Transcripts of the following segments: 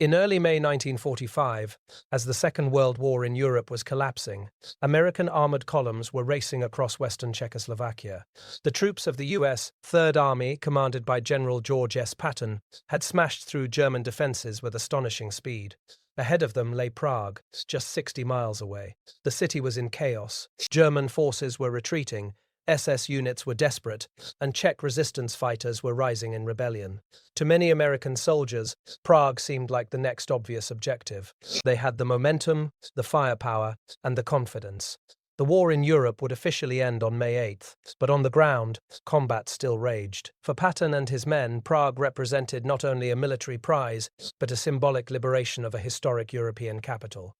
In early May 1945, as the Second World War in Europe was collapsing, American armored columns were racing across western Czechoslovakia. The troops of the U.S. Third Army, commanded by General George S. Patton, had smashed through German defenses with astonishing speed. Ahead of them lay Prague, just 60 miles away. The city was in chaos. German forces were retreating, SS units were desperate, and Czech resistance fighters were rising in rebellion. To many American soldiers, Prague seemed like the next obvious objective. They had the momentum, the firepower, and the confidence. The war in Europe would officially end on May 8th, but on the ground, combat still raged. For Patton and his men, Prague represented not only a military prize, but a symbolic liberation of a historic European capital.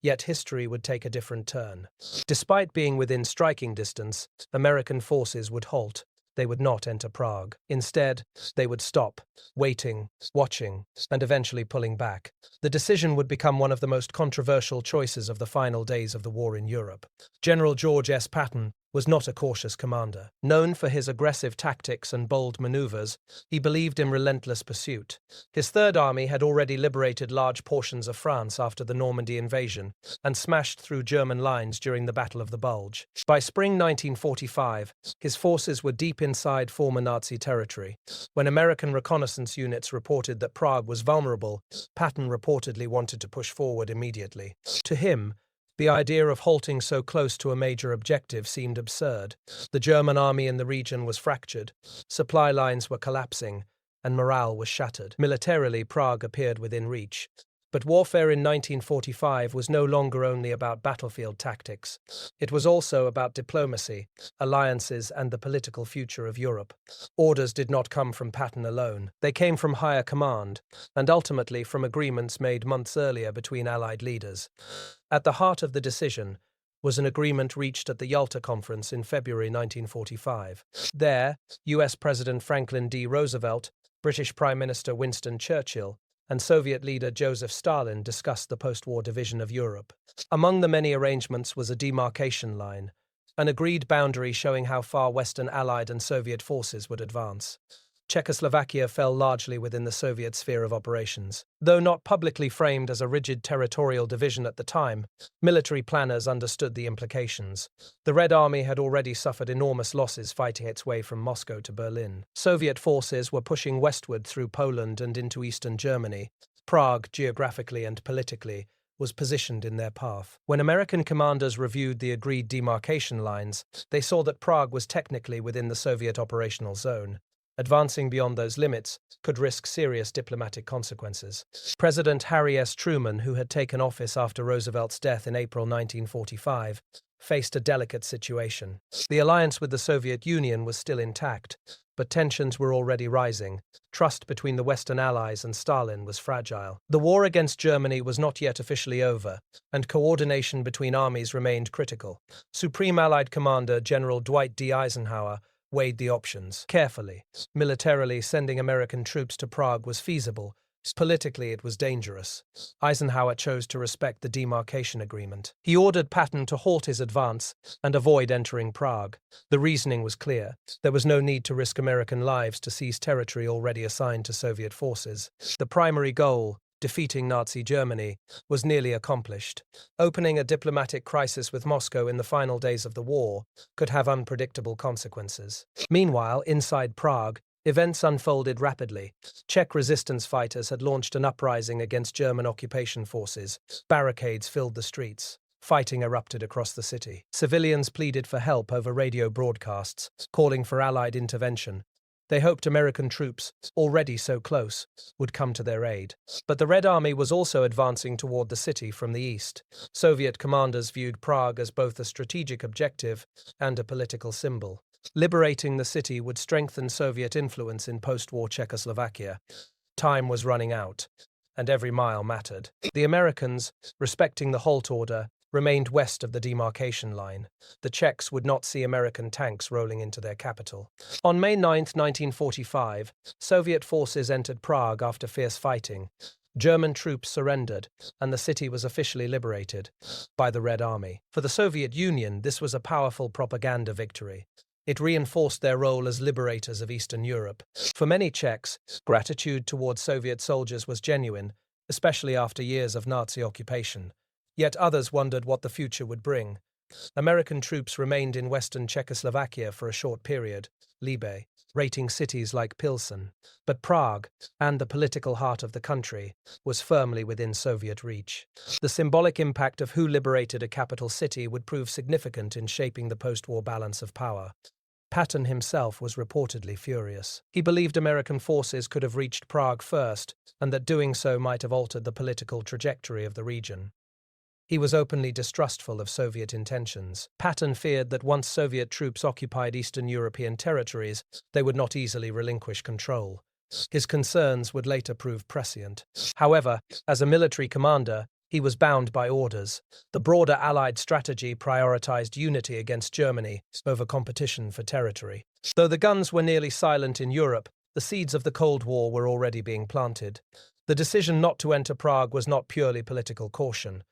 Yet history would take a different turn. Despite being within striking distance, American forces would halt. They would not enter Prague. Instead, they would stop, waiting, watching, and eventually pulling back. The decision would become one of the most controversial choices of the final days of the war in Europe. General George S. Patton was not a cautious commander. Known for his aggressive tactics and bold maneuvers, he believed in relentless pursuit. His Third Army had already liberated large portions of France after the Normandy invasion and smashed through German lines during the Battle of the Bulge. By spring 1945, his forces were deep inside former Nazi territory. When American reconnaissance units reported that Prague was vulnerable, Patton reportedly wanted to push forward immediately. To him, the idea of halting so close to a major objective seemed absurd. The German army in the region was fractured, supply lines were collapsing, and morale was shattered. Militarily, Prague appeared within reach. But warfare in 1945 was no longer only about battlefield tactics. It was also about diplomacy, alliances, and the political future of Europe. Orders did not come from Patton alone. They came from higher command, and ultimately from agreements made months earlier between Allied leaders. At the heart of the decision was an agreement reached at the Yalta Conference in February 1945. There, US President Franklin D. Roosevelt, British Prime Minister Winston Churchill, and Soviet leader Joseph Stalin discussed the post-war division of Europe. Among the many arrangements was a demarcation line, an agreed boundary showing how far Western Allied and Soviet forces would advance. Czechoslovakia fell largely within the Soviet sphere of operations. Though not publicly framed as a rigid territorial division at the time, military planners understood the implications. The Red Army had already suffered enormous losses fighting its way from Moscow to Berlin. Soviet forces were pushing westward through Poland and into eastern Germany. Prague, geographically and politically, was positioned in their path. When American commanders reviewed the agreed demarcation lines, they saw that Prague was technically within the Soviet operational zone. Advancing beyond those limits could risk serious diplomatic consequences. President Harry S. Truman, who had taken office after Roosevelt's death in April 1945, faced a delicate situation. The alliance with the Soviet Union was still intact, but tensions were already rising. Trust between the Western Allies and Stalin was fragile. The war against Germany was not yet officially over, and coordination between armies remained critical. Supreme Allied Commander General Dwight D. Eisenhower weighed the options carefully. Militarily, sending American troops to Prague was feasible. Politically, it was dangerous. Eisenhower chose to respect the demarcation agreement. He ordered Patton to halt his advance and avoid entering Prague. The reasoning was clear. There was no need to risk American lives to seize territory already assigned to Soviet forces. The primary goal, defeating Nazi Germany, was nearly accomplished. Opening a diplomatic crisis with Moscow in the final days of the war could have unpredictable consequences. Meanwhile, inside Prague, events unfolded rapidly. Czech resistance fighters had launched an uprising against German occupation forces. Barricades filled the streets. Fighting erupted across the city. Civilians pleaded for help over radio broadcasts, calling for Allied intervention. They hoped American troops, already so close, would come to their aid. But the Red Army was also advancing toward the city from the east. Soviet commanders viewed Prague as both a strategic objective and a political symbol. Liberating the city would strengthen Soviet influence in post-war Czechoslovakia. Time was running out, and every mile mattered. The Americans, respecting the halt order, remained west of the demarcation line. The Czechs would not see American tanks rolling into their capital. On May 9, 1945, Soviet forces entered Prague after fierce fighting. German troops surrendered, and the city was officially liberated by the Red Army. For the Soviet Union, this was a powerful propaganda victory. It reinforced their role as liberators of Eastern Europe. For many Czechs, gratitude towards Soviet soldiers was genuine, especially after years of Nazi occupation. Yet others wondered what the future would bring. American troops remained in western Czechoslovakia for a short period, Libe, rating cities like Pilsen. But Prague, and the political heart of the country, was firmly within Soviet reach. The symbolic impact of who liberated a capital city would prove significant in shaping the post-war balance of power. Patton himself was reportedly furious. He believed American forces could have reached Prague first, and that doing so might have altered the political trajectory of the region. He was openly distrustful of Soviet intentions. Patton feared that once Soviet troops occupied Eastern European territories, they would not easily relinquish control. His concerns would later prove prescient. However, as a military commander, he was bound by orders. The broader Allied strategy prioritized unity against Germany over competition for territory. Though the guns were nearly silent in Europe, the seeds of the Cold War were already being planted. The decision not to enter Prague was not purely political caution.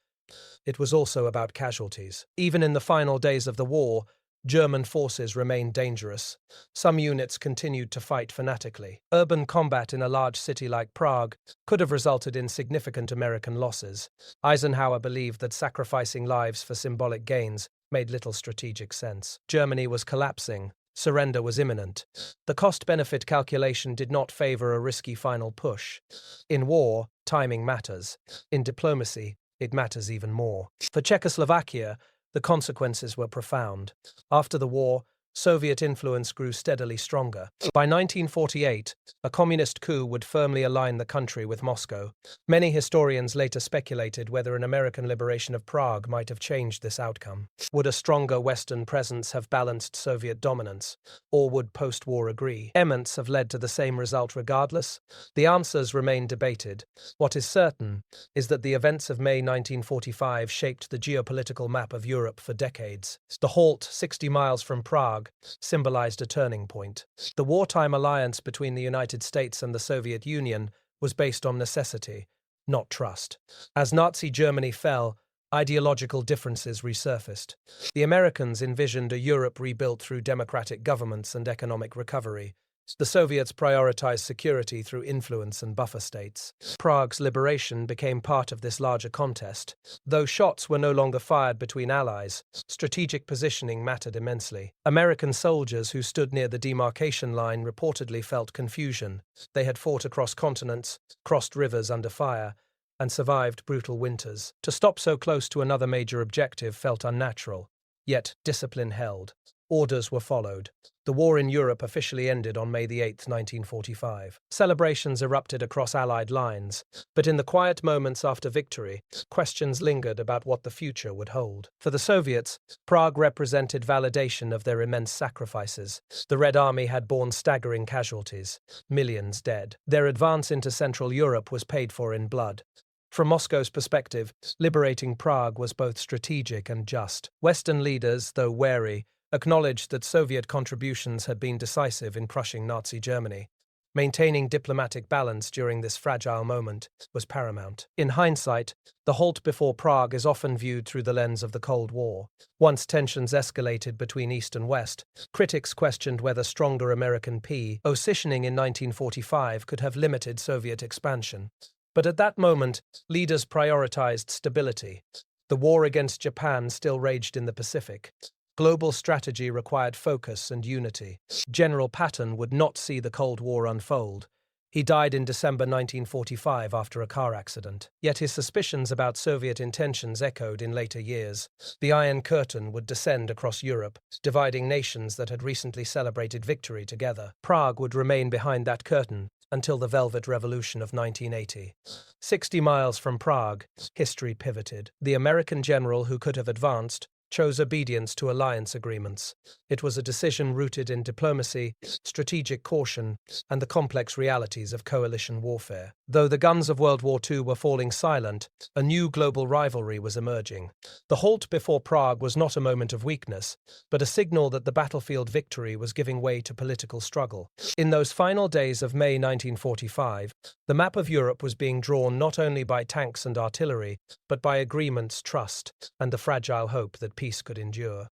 It was also about casualties. Even in the final days of the war, German forces remained dangerous. Some units continued to fight fanatically. Urban combat in a large city like Prague could have resulted in significant American losses. Eisenhower believed that sacrificing lives for symbolic gains made little strategic sense. Germany was collapsing. Surrender was imminent. The cost-benefit calculation did not favor a risky final push. In war, timing matters. In diplomacy, it matters even more. For Czechoslovakia, the consequences were profound. After the war, Soviet influence grew steadily stronger. By 1948, a communist coup would firmly align the country with Moscow. Many historians later speculated whether an American liberation of Prague might have changed this outcome. Would a stronger Western presence have balanced Soviet dominance, or would post-war agreements have led to the same result regardless? The answers remain debated. What is certain is that the events of May 1945 shaped the geopolitical map of Europe for decades. The halt, 60 miles from Prague, symbolized a turning point. The wartime alliance between the United States and the Soviet Union was based on necessity, not trust. As Nazi Germany fell, ideological differences resurfaced. The Americans envisioned a Europe rebuilt through democratic governments and economic recovery. The Soviets prioritized security through influence and buffer states. Prague's liberation became part of this larger contest. Though shots were no longer fired between allies, strategic positioning mattered immensely. American soldiers who stood near the demarcation line reportedly felt confusion. They had fought across continents, crossed rivers under fire, and survived brutal winters. To stop so close to another major objective felt unnatural. Yet discipline held. Orders were followed. The war in Europe officially ended on May 8, 1945. Celebrations erupted across Allied lines, but in the quiet moments after victory, questions lingered about what the future would hold. For the Soviets, Prague represented validation of their immense sacrifices. The Red Army had borne staggering casualties, millions dead. Their advance into Central Europe was paid for in blood. From Moscow's perspective, liberating Prague was both strategic and just. Western leaders, though wary, acknowledged that Soviet contributions had been decisive in crushing Nazi Germany. Maintaining diplomatic balance during this fragile moment was paramount. In hindsight, the halt before Prague is often viewed through the lens of the Cold War. Once tensions escalated between East and West, critics questioned whether stronger American positioning in 1945 could have limited Soviet expansion. But at that moment, leaders prioritized stability. The war against Japan still raged in the Pacific. Global strategy required focus and unity. General Patton would not see the Cold War unfold. He died in December 1945 after a car accident. Yet his suspicions about Soviet intentions echoed in later years. The Iron Curtain would descend across Europe, dividing nations that had recently celebrated victory together. Prague would remain behind that curtain until the Velvet Revolution of 1980. 60 miles from Prague, history pivoted. The American general who could have advanced chose obedience to alliance agreements. It was a decision rooted in diplomacy, strategic caution, and the complex realities of coalition warfare. Though the guns of World War II were falling silent, a new global rivalry was emerging. The halt before Prague was not a moment of weakness, but a signal that the battlefield victory was giving way to political struggle. In those final days of May 1945, the map of Europe was being drawn not only by tanks and artillery, but by agreements, trust, and the fragile hope that peace could endure.